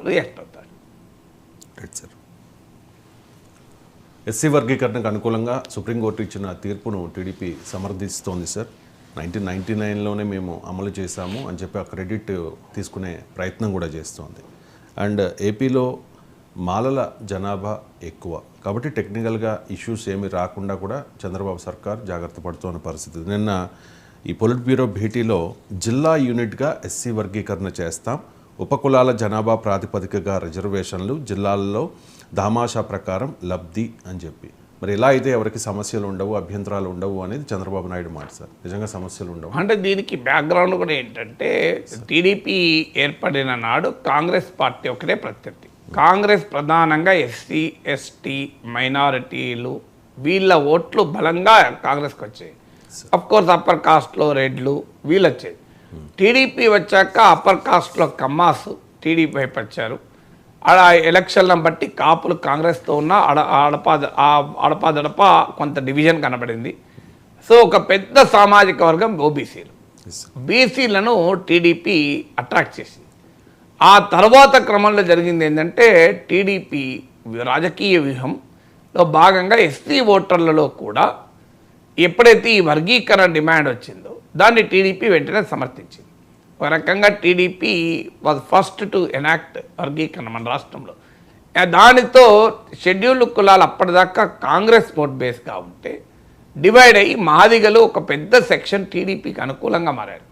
React అవుతారు. Right sir. SC వర్గీకరణకు అనుకూలంగా సుప్రీంకోర్టు ఇచ్చిన తీర్పును టీడీపీ సమర్థిస్తోంది సార్. 1999లోనే మేము అమలు చేశాము అని చెప్పి ఆ క్రెడిట్ తీసుకునే ప్రయత్నం కూడా చేస్తోంది. అండ్ ఏపీలో మాలల జనాభా ఎక్కువ కాబట్టి టెక్నికల్గా ఇష్యూస్ ఏమి రాకుండా కూడా చంద్రబాబు సర్కార్ జాగ్రత్త పడుతున్న పరిస్థితి. నిన్న ఈ పొలిట్ బ్యూరో భేటీలో జిల్లా యూనిట్గా ఎస్సీ వర్గీకరణ చేస్తాం, ఉపకులాల జనాభా ప్రాతిపదికగా రిజర్వేషన్లు, జిల్లాల్లో దామాషా ప్రకారం లబ్ధి అని చెప్పి, మరి ఎలా అయితే ఎవరికి సమస్యలు ఉండవు, అభ్యంతరాలు ఉండవు అనేది చంద్రబాబు నాయుడు మాట సార్. నిజంగా సమస్యలు ఉండవు అంటే దీనికి బ్యాక్గ్రౌండ్ కూడా ఏంటంటే టీడీపీ ఏర్పడిన నాడు కాంగ్రెస్ పార్టీ ఒకటే ప్రత్యర్థి. కాంగ్రెస్ ప్రధానంగా ఎస్సీ ఎస్టీ మైనారిటీలు వీళ్ళ ఓట్లు బలంగా కాంగ్రెస్కి వచ్చాయి. అఫ్కోర్స్ అప్పర్ కాస్ట్లో రెడ్లు వీళ్ళు వచ్చేది. టీడీపీ వచ్చాక అప్పర్ కాస్ట్లో కమ్మాస్ టీడీపీ వైపు వచ్చారు. ఆడ ఎలక్షన్లను బట్టి కాపులు కాంగ్రెస్తో ఉన్న అడపాదడప కొంత డివిజన్ కనబడింది. సో ఒక పెద్ద సామాజిక వర్గం ఓబీసీలు, బీసీలను టీడీపీ అట్రాక్ట్ చేసింది. ఆ తర్వాత క్రమంలో జరిగింది ఏంటంటే టీడీపీ రాజకీయ వ్యూహంలో భాగంగా ఎస్సీ ఓటర్లలో కూడా ఎప్పుడైతే ఈ వర్గీకరణ డిమాండ్ వచ్చిందో దాన్ని టీడీపీ వెంటనే సమర్థించింది. ఒక రకంగా TDP was first to enact వర్గీకరణ మన రాష్ట్రంలో. దానితో షెడ్యూల్డ్ కులాలు అప్పటిదాకా కాంగ్రెస్ ఓట్ బేస్గా ఉంటే డివైడ్ అయ్యి మాదిగలు ఒక పెద్ద సెక్షన్ టీడీపీకి అనుకూలంగా మారారు.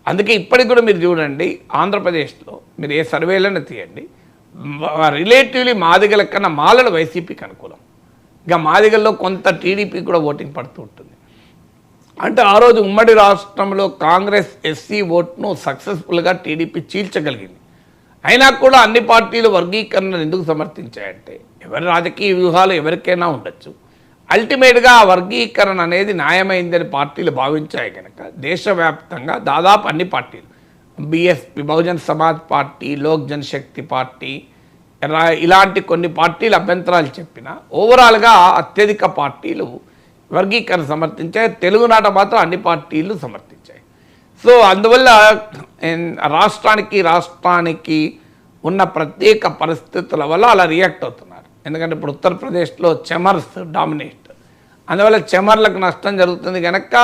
అందుకే ఇప్పటికి కూడా మీరు చూడండి, ఆంధ్రప్రదేశ్లో మీరు ఏ సర్వేలను తీయండి, రిలేటివ్లీ మాదిగల కన్నా మాలలు వైసీపీకి అనుకూలం. ఇంకా మాదిగల్లో కొంత టీడీపీ కూడా ఓటింగ్ పడుతూ ఉంటుంది. అంటే ఆ రోజు ఉమ్మడి రాష్ట్రంలో కాంగ్రెస్ ఎస్సీ ఓట్ను సక్సెస్ఫుల్గా టీడీపీ చీల్చగలిగింది. అయినా కూడా అన్ని పార్టీలు వర్గీకరణను ఎందుకు సమర్థించాయంటే ఎవరి రాజకీయ వ్యూహాలు ఎవరికైనా ఉండొచ్చు, అల్టిమేట్గా ఆ వర్గీకరణ అనేది న్యాయమైందని పార్టీలు భావించాయి కనుక దేశవ్యాప్తంగా దాదాపు అన్ని పార్టీలు, BSP Bahujan Samaj party, Lok Janshakti party, ఇలాంటి కొన్ని పార్టీలు అభ్యంతరాలు చెప్పినా ఓవరాల్గా అత్యధిక పార్టీలు వర్గీకరణ సమర్థించాయి. తెలుగునాట మాత్రం అన్ని పార్టీలు సమర్థించాయి. సో అందువల్ల రాష్ట్రానికి ఉన్న ప్రత్యేక పరిస్థితుల వల్ల అలా రియాక్ట్ అవుతున్నారు. ఎందుకంటే ఇప్పుడు ఉత్తరప్రదేశ్లో చెమర్స్ డామినేట్, అందువల్ల చెమర్లకు నష్టం జరుగుతుంది కనుక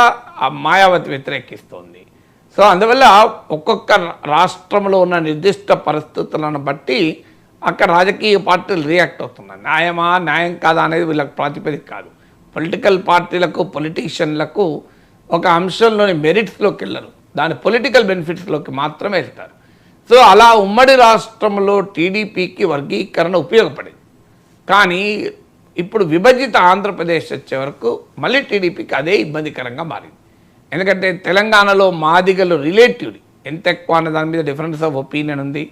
ఆ మాయావతి వ్యతిరేకిస్తుంది. సో అందువల్ల ఒక్కొక్క రాష్ట్రంలో ఉన్న నిర్దిష్ట పరిస్థితులను బట్టి అక్కడ రాజకీయ పార్టీలు రియాక్ట్ అవుతున్నాయి. న్యాయం కాదా అనేది వీళ్ళకి ప్రాతిపదిక కాదు. పొలిటికల్ పార్టీలకు, పొలిటీషియన్లకు ఒక అంశంలోని మెరిట్స్లోకి వెళ్ళరు, దాని పొలిటికల్ బెనిఫిట్స్లోకి మాత్రమే వెళ్తారు. సో అలా ఉమ్మడి రాష్ట్రంలో టీడీపీకి వర్గీకరణ ఉపయోగపడింది. కానీ ఇప్పుడు విభజిత ఆంధ్రప్రదేశ్ వచ్చే వరకు మళ్ళీ టీడీపీకి అదే ఇబ్బందికరంగా మారింది. ఎందుకంటే తెలంగాణలో మాదిగలు రిలేటివ్లీ ఎంత ఎక్కువ అనే దాని మీద డిఫరెన్స్ ఆఫ్ ఒపీనియన్ ఉంది.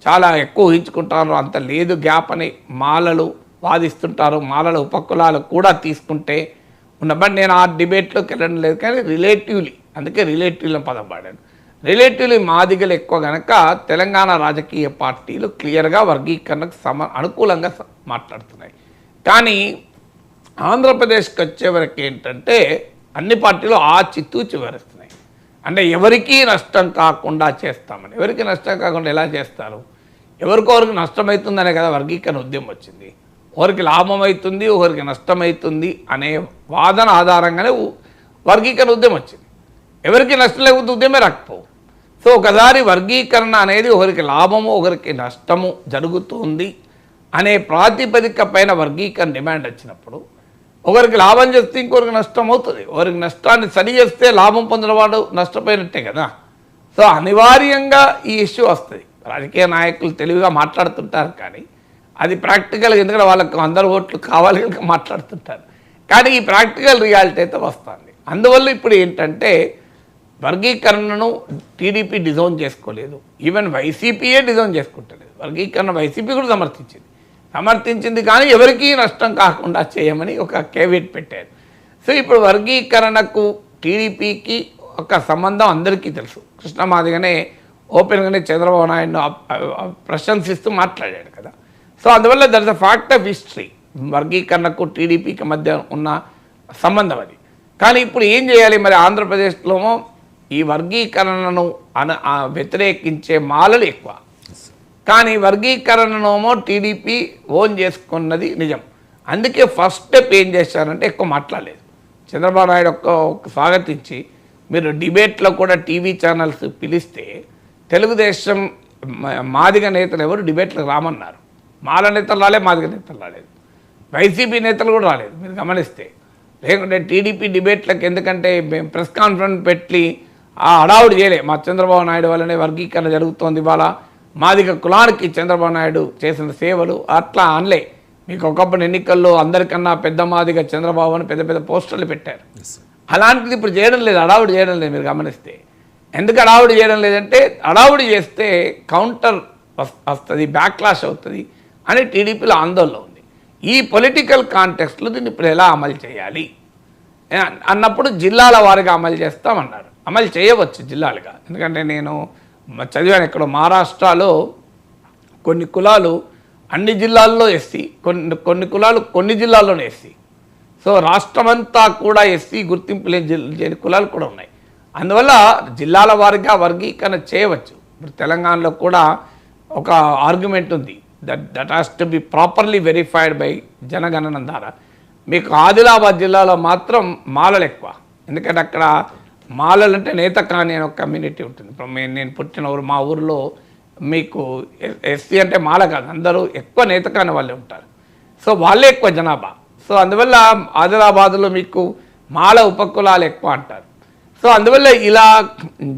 చాలా ఎక్కువ ఊహించుకుంటారు, అంత లేదు గ్యాప్ అని మాలలు వాదిస్తుంటారు. మాలల ఉపకులాలు కూడా తీసుకుంటే బట్ నేను ఆ డిబేట్లోకి వెళ్ళడం లేదు. కానీ రిలేటివ్లీ, అందుకే రిలేటివ్లో పదం వాడాను. రిలేటివ్లీ మాదిగలు ఎక్కువ కనుక తెలంగాణ రాజకీయ పార్టీలు క్లియర్గా వర్గీకరణకు అనుకూలంగా మాట్లాడుతున్నాయి. కానీ ఆంధ్రప్రదేశ్కి వచ్చేవరకు ఏంటంటే అన్ని పార్టీలు ఆ చిత్తూచి వివరిస్తున్నాయి. అంటే ఎవరికీ నష్టం కాకుండా చేస్తామని. ఎవరికి నష్టం కాకుండా ఎలా చేస్తారు? ఎవరికొవరికి నష్టమవుతుందనే కదా వర్గీకరణ ఉద్యమం వచ్చింది. ఒకరికి లాభం అవుతుంది, ఒకరికి నష్టమవుతుంది అనే వాదన ఆధారంగానే వర్గీకరణ ఉద్యమం వచ్చింది. ఎవరికి నష్టం లేకపోతే ఉద్యమే రాకపోవు. సో ఒకసారి వర్గీకరణ అనేది ఒకరికి లాభము ఒకరికి నష్టము జరుగుతుంది అనే ప్రాతిపదిక పైన వర్గీకరణ డిమాండ్ వచ్చినప్పుడు ఒకరికి లాభం చేస్తే ఇంకొకరికి నష్టం అవుతుంది. ఒకరికి నష్టాన్ని సరి చేస్తే లాభం పొందిన వాడు నష్టపోయినట్టే కదా. సో అనివార్యంగా ఈ ఇష్యూ వస్తుంది. రాజకీయ నాయకులు తెలివిగా మాట్లాడుతుంటారు కానీ అది ప్రాక్టికల్గా, ఎందుకంటే వాళ్ళకు అందరు ఓట్లు కావాలి కనుక మాట్లాడుతుంటారు. కానీ ఈ ప్రాక్టికల్ రియాలిటీ అయితే వస్తుంది. అందువల్ల ఇప్పుడు ఏంటంటే వర్గీకరణను టీడీపీ డిజైన్ చేసుకోలేదు, ఈవెన్ వైసీపీయే డిజైన్ చేసుకుంటలేదు. వర్గీకరణ వైసీపీ కూడా సమర్థించింది కానీ ఎవరికీ నష్టం కాకుండా చేయమని ఒక కేవియట్ పెట్టారు. సో ఇప్పుడు వర్గీకరణకు టీడీపీకి ఒక సంబంధం అందరికీ తెలుసు. కృష్ణమాదిగానే ఓపెన్గానే చంద్రబాబు నాయుడు ప్రశంసిస్తూ మాట్లాడాడు కదా. సో అందువల్ల that is a fact of history. వర్గీకరణకు టీడీపీకి మధ్య ఉన్న సంబంధం అది. కానీ ఇప్పుడు ఏం చేయాలి మరి? ఆంధ్రప్రదేశ్లో ఈ వర్గీకరణను వ్యతిరేకించే మాలలు ఎక్కువ, కానీ వర్గీకరణనేమో టీడీపీ ఓన్ చేసుకున్నది నిజం. అందుకే ఫస్ట్ స్టెప్ ఏం చేశారంటే ఎక్కువ మాట్లాడలేదు. చంద్రబాబు నాయుడు ఒక్క స్వాగతించి మీరు డిబేట్లో కూడా టీవీ ఛానల్స్ పిలిస్తే తెలుగుదేశం మాదిగ నేతలు ఎవరు డిబేట్లకు రామన్నారు. మాల నేతలు రాలేదు, మాదిగ నేతలు రాలేదు, వైసీపీ నేతలు కూడా రాలేదు మీరు గమనిస్తే. లేకుంటే టీడీపీ డిబేట్లకు ఎందుకంటే మేము ప్రెస్ కాన్ఫరెన్స్ పెట్టి ఆ హడావుడు చేయలే. మా చంద్రబాబు నాయుడు వల్లనే వర్గీకరణ జరుగుతోంది, ఇవాళ మాదిగ కులానికి చంద్రబాబు నాయుడు చేసిన సేవలు అట్లా అనలే. మీకు ఒకప్పుడు ఎన్నికల్లో అందరికన్నా పెద్ద మాదిగ చంద్రబాబు అని పెద్ద పెద్ద పోస్టర్లు పెట్టారు. అలాంటిది ఇప్పుడు చేయడం లేదు, హడావుడి చేయడం లేదు మీరు గమనిస్తే. ఎందుకు హడావుడి చేయడం లేదంటే హడావుడి చేస్తే కౌంటర్ వస్తుంది, బ్యాక్లాష్ అవుతుంది అని టీడీపీలో ఆందోళన ఉంది. ఈ పొలిటికల్ కాంటెక్స్ట్లో దీన్ని ఇప్పుడు ఎలా అమలు చేయాలి అన్నప్పుడు జిల్లాల వారిగా అమలు చేస్తామన్నారు. అమలు చేయవచ్చు జిల్లాలుగా, ఎందుకంటే నేను చదివాను ఎక్కడో మహారాష్ట్రలో కొన్ని కులాలు అన్ని జిల్లాల్లో ఎస్సీ, కొన్ని కులాలు కొన్ని జిల్లాల్లోనే ఎస్సీ. సో రాష్ట్రమంతా కూడా ఎస్సీ గుర్తింపు లేని కులాలు కూడా ఉన్నాయి. అందువల్ల జిల్లాల వారిగా వర్గీకరణ చేయవచ్చు. ఇప్పుడు తెలంగాణలో కూడా ఒక ఆర్గ్యుమెంట్ ఉంది, that has to be properly verified by జనగణన ద్వారా. మీకు ఆదిలాబాద్ జిల్లాలో మాత్రం మాలలు ఎక్కువ, ఎందుకంటే అక్కడ మాలలు అంటే నేతకాని అనే ఒక కమ్యూనిటీ ఉంటుంది. ఇప్పుడు నేను పుట్టిన ఊరు, మా ఊరిలో మీకు ఎస్సీ అంటే మాల కాదు, అందరూ ఎక్కువ నేతకాని వాళ్ళే ఉంటారు. సో వాళ్ళే ఎక్కువ జనాభా. సో అందువల్ల ఆదిలాబాద్లో మీకు మాల ఉపకులాలు ఎక్కువ అంటారు. సో అందువల్ల ఇలా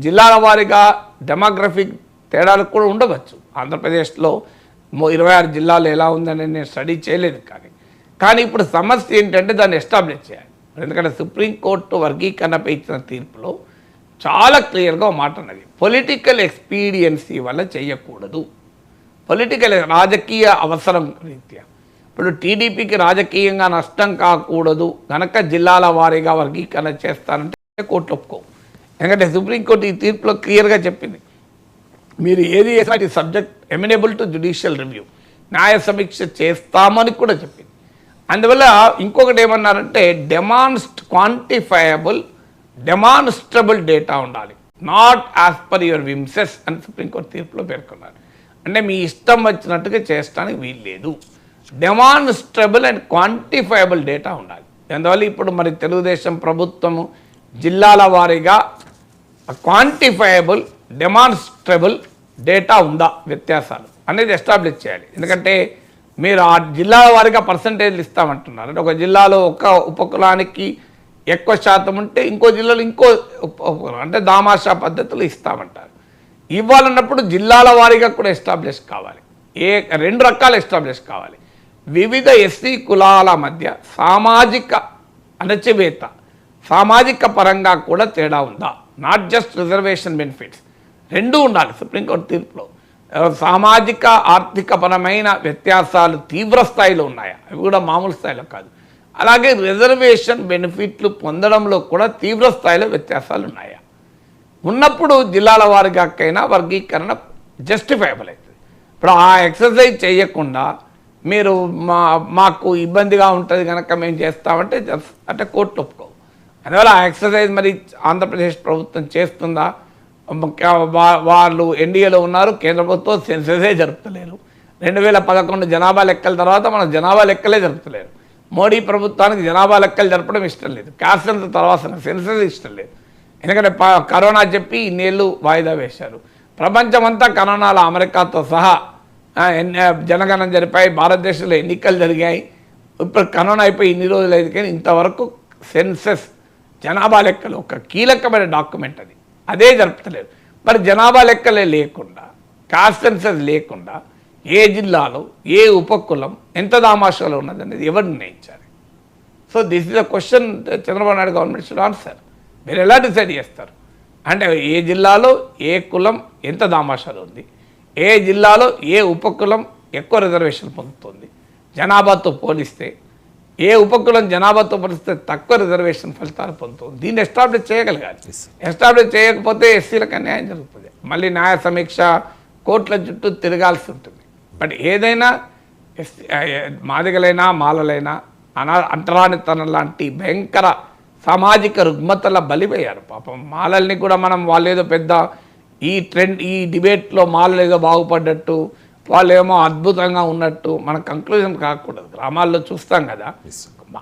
జిల్లాల వారీగా డెమోగ్రఫిక్ తేడాలు కూడా ఉండవచ్చు. ఆంధ్రప్రదేశ్లో 26 జిల్లాలు ఎలా ఉందని నేను స్టడీ చేయలేదు. కానీ ఇప్పుడు సమస్య ఏంటంటే దాన్ని ఎస్టాబ్లిష్ చేయాలి. ఎందుకంటే సుప్రీంకోర్టు వర్గీకరణపై ఇచ్చిన తీర్పులో చాలా క్లియర్గా మాట ఉన్నది, పొలిటికల్ ఎక్స్పీడియన్సీ వల్ల చేయకూడదు. పొలిటికల్ రాజకీయ అవసరం రీత్యా ఇప్పుడు టీడీపీకి రాజకీయంగా నష్టం కాకూడదు కనుక జిల్లాల వారీగా వర్గీకరణ చేస్తారంటే కోర్టు ఒప్పుకో. ఎందుకంటే సుప్రీంకోర్టు ఈ తీర్పులో క్లియర్గా చెప్పింది, మీరు ఏది సబ్జెక్ట్ ఎమినబుల్ టు జ్యుడిషియల్ రివ్యూ, న్యాయ సమీక్ష చేస్తామని కూడా చెప్పింది. అందువల్ల ఇంకొకటి ఏమన్నారంటే క్వాంటిఫైయబుల్ డెమాన్స్ట్రబుల్ డేటా ఉండాలి, నాట్ యాజ్ పర్ యువర్ విమ్సెస్ అని సుప్రీంకోర్టు తీర్పులో పేర్కొన్నారు. అంటే మీ ఇష్టం వచ్చినట్టుగా చేయడానికి వీలు లేదు, డెమాన్స్ట్రబుల్ అండ్ క్వాంటిఫైయబుల్ డేటా ఉండాలి. అందువల్ల ఇప్పుడు మరి తెలుగుదేశం ప్రభుత్వము జిల్లాల వారీగా క్వాంటిఫైయబుల్ డెమాన్స్ట్రబుల్ డేటా ఉందా వ్యత్యాసాలు అనేది ఎస్టాబ్లిష్ చేయాలి. ఎందుకంటే మీరు ఆ జిల్లాల వారీగా పర్సంటేజ్లు ఇస్తామంటున్నారు. అంటే ఒక జిల్లాలో ఒక ఉపకులానికి ఎక్కువ శాతం ఉంటే ఇంకో జిల్లాలో ఇంకో ఉపకులం అంటే దామాషా పద్ధతులు ఇస్తామంటారు. ఇవ్వాలన్నప్పుడు జిల్లాల వారీగా కూడా ఎస్టాబ్లిష్ కావాలి, 2 రకాలు ఎస్టాబ్లిష్ కావాలి. వివిధ ఎస్సీ కులాల మధ్య సామాజిక అణచివేత, సామాజిక పరంగా కూడా తేడా ఉందా, నాట్ జస్ట్ రిజర్వేషన్ బెనిఫిట్స్, 2 ఉండాలి. సుప్రీంకోర్టు తీర్పులో సామాజిక ఆర్థిక పరమైన వ్యత్యాసాలు తీవ్ర స్థాయిలో ఉన్నాయా, అవి కూడా మామూలు స్థాయిలో కాదు. అలాగే రిజర్వేషన్ బెనిఫిట్లు పొందడంలో కూడా తీవ్ర స్థాయిలో వ్యత్యాసాలు ఉన్నాయా, ఉన్నప్పుడు జిల్లాల వారిగాకైనా వర్గీకరణ జస్టిఫైబుల్ అవుతుంది. ఇప్పుడు ఆ ఎక్సర్సైజ్ చేయకుండా మీరు మాకు ఇబ్బందిగా ఉంటుంది కనుక మేము చేస్తామంటే అంటే కోర్టు ఒప్పుకోవు. అందువల్ల ఆ ఎక్సర్సైజ్ మరి ఆంధ్రప్రదేశ్ ప్రభుత్వం చేస్తుందా, వాళ్ళు ఎన్డీఏలో ఉన్నారు, కేంద్ర ప్రభుత్వం సెన్సెసే జరుపుతలేరు. 2011 జనాభా లెక్కల తర్వాత మన జనాభా లెక్కలే జరుపుతలేరు. మోడీ ప్రభుత్వానికి జనాభా లెక్కలు జరపడం ఇష్టం లేదు, క్యాన్సర్ తర్వాత సెన్సెస్ ఇష్టం లేదు. ఎందుకంటే కరోనా చెప్పి ఇన్నేళ్ళు వాయిదా వేశారు. ప్రపంచమంతా కరోనాలో అమెరికాతో సహా జనగణన జరిపాయి, భారతదేశంలో ఎన్నికలు జరిగాయి. ఇప్పుడు కరోనా అయిపోయి ఇన్ని రోజులు అయితే కానీ ఇంతవరకు సెన్సెస్ జనాభా లెక్కలు ఒక కీలకమైన డాక్యుమెంట్ అదే జరుపుతలేదు. మరి జనాభా లెక్కలే లేకుండా, కాస్ట్ సెన్సెస్ లేకుండా ఏ జిల్లాలో ఏ ఉపకులం ఎంత దామాషాలో ఉన్నదనేది ఎవరు నిర్ణయించాలి? So this is the question Chandrababu Naidu government should answer. మీరు ఎలా డిసైడ్ చేస్తారు అంటే ఏ జిల్లాలో ఏ కులం ఎంత దామాషాలో ఉంది, ఏ జిల్లాలో ఏ ఉపకులం ఎక్కువ రిజర్వేషన్ పొందుతుంది, జనాభాతో పోలిస్తే ఏ ఉపకులం జనాభాతో పోలిస్తే తక్కువ రిజర్వేషన్ ఫలితాలు పొందుతుంది. దీన్ని ఎస్టాబ్లిష్ చేయగలగాలి. ఎస్టాబ్లిష్ చేయకపోతే ఎస్సీలకు అన్యాయం జరుగుతుంది, మళ్ళీ న్యాయ సమీక్ష కోర్టుల చుట్టూ తిరగాల్సి ఉంటుంది. బట్ ఏదైనా మాదిగలైనా మాలలైనా అంటరానితనం లాంటి భయంకర సామాజిక రుగ్మతల బలిపోయారు. పాపం మాలల్ని కూడా మనం వాళ్ళేదో పెద్ద ఈ డిబేట్లో మాలలు ఏదో బాగుపడ్డట్టు వాళ్ళు ఏమో అద్భుతంగా ఉన్నట్టు మన కంక్లూజన్ కాకూడదు. గ్రామాల్లో చూస్తాం కదా,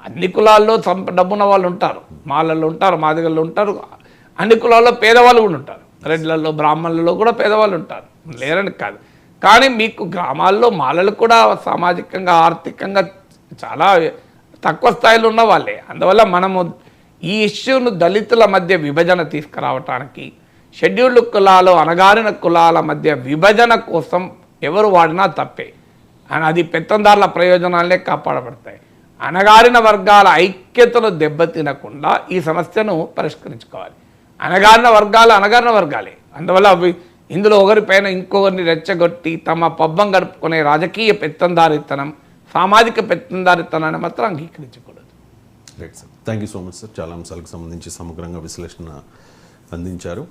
అన్ని కులాల్లో డబ్బున్న వాళ్ళు ఉంటారు, మాలల్లో ఉంటారు, మాదిగల్లో ఉంటారు, అన్ని కులాల్లో పేదవాళ్ళు కూడా ఉంటారు, రెడ్లలో బ్రాహ్మణులలో కూడా పేదవాళ్ళు ఉంటారు, లేరని కాదు. కానీ మీకు గ్రామాల్లో మాలలు కూడా సామాజికంగా ఆర్థికంగా చాలా తక్కువ స్థాయిలో ఉన్న వాళ్ళే. అందువల్ల మనము ఈ ఇష్యూను దళితుల మధ్య విభజన తీసుకురావటానికి, షెడ్యూల్డ్ కులాలు అణగారిన కులాల మధ్య విభజన కోసం ఎవరు వాడినా తప్పే, అని అది పెత్తందారుల ప్రయోజనాలే కాపాడబడతాయి. అణగారిన వర్గాల ఐక్యతను దెబ్బతినకుండా ఈ సమస్యను పరిష్కరించుకోవాలి. అణగారిన వర్గాలే. అందువల్ల అవి ఇందులో ఒకరిపైన ఇంకొకరిని రెచ్చగొట్టి తమ పబ్బం గడుపుకునే రాజకీయ పెత్తందారితనం, సామాజిక పెత్తందారితనాన్ని మాత్రం అంగీకరించకూడదు. Right sir, thank you so much sir. చాలా అంశాలకు సంబంధించి సమగ్రంగా విశ్లేషణ అందించారు.